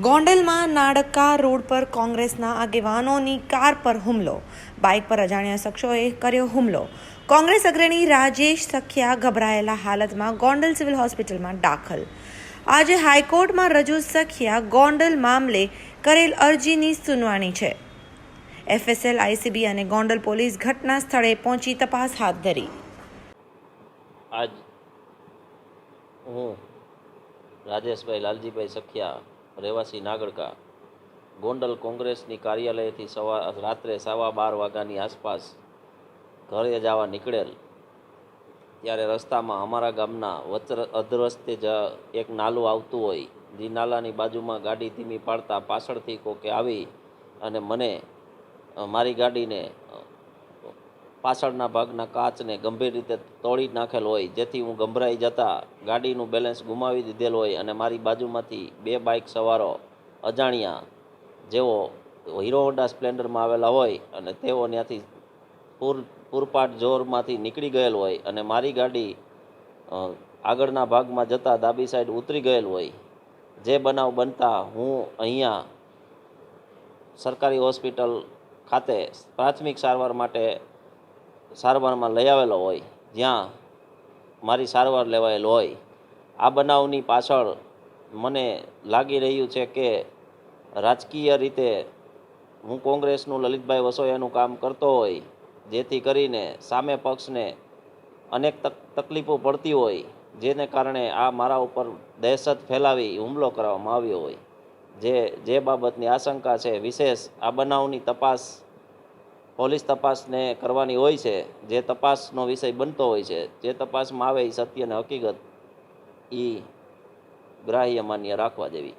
ગોંડલમાં નાડકા રોડ પર કોંગ્રેસના આગેવાનોની કાર પર હુમલો. બાઇક પર અજાણ્યા શખ્સોએ કર્યો હુમલો. કોંગ્રેસ અગ્રણી રાજેશ સખિયા ગભરાયેલા હાલતમાં ગોંડલ સિવિલ હોસ્પિટલમાં દાખલ. આજે હાઈકોર્ટમાં રજૂ સખિયા ગોંડલ મામલે કરેલ અરજીની સુનાવણી છે. એફએસએલ, આઈસીબી અને ગોંડલ પોલીસ ઘટના સ્થળે પહોંચી તપાસ હાથ ધરી. આજ હું રાજેશભાઈ લાલજીભાઈ સખિયા, રહેવાસી નાગડકા, ગોંડલ કોંગ્રેસની કાર્યાલયથી રાત્રે 12:15 વાગ્યાની આસપાસ ઘરે જવા નીકળેલ ત્યારે રસ્તામાં અમારા ગામના અધરસ્તે જ એક નાલું આવતું હોય. જે નાલાની બાજુમાં ગાડી ધીમી પાડતા પાછળથી કોકે આવી અને મને મારી ગાડીને પાછળના ભાગના કાચને ગંભીર રીતે તોડી નાખેલ હોય, જેથી હું ગભરાઈ જતા ગાડીનું બેલેન્સ ગુમાવી દીધેલ હોય અને મારી બાજુમાંથી 2 બાઇક સવારો અજાણ્યા જેઓ હીરો હોન્ડા સ્પ્લેન્ડરમાં આવેલા હોય અને તેઓ ત્યાંથી પૂરપાટ જોરમાંથી નીકળી ગયેલ હોય અને મારી ગાડી આગળના ભાગમાં જતાં ડાબી સાઈડ ઉતરી ગયેલ હોય. જે બનાવ બનતા હું અહીંયા સરકારી હોસ્પિટલ ખાતે પ્રાથમિક સારવાર માટે સારવારમાં લઈ આવેલો હોય, જ્યાં મારી સારવાર લેવાયેલ હોય. આ બનાવની પાછળ મને લાગી રહ્યું છે કે રાજકીય રીતે હું કોંગ્રેસનું લલિતભાઈ વસોયાનું કામ કરતો હોય, જેથી કરીને સામે પક્ષને અનેક તકલીફો પડતી હોય, જેને કારણે આ મારા ઉપર દહેશત ફેલાવી હુમલો કરવામાં આવ્યો હોય. જે બાબતની આશંકા છે. વિશેષ આ બનાવની તપાસ પોલીસ તપાસને કરવાની હોય છે, જે તપાસનો વિષય બનતો હોય છે. જે તપાસમાં આવે એ સત્ય અને હકીકત એ ગ્રાહ્ય માન્ય રાખવા જેવી.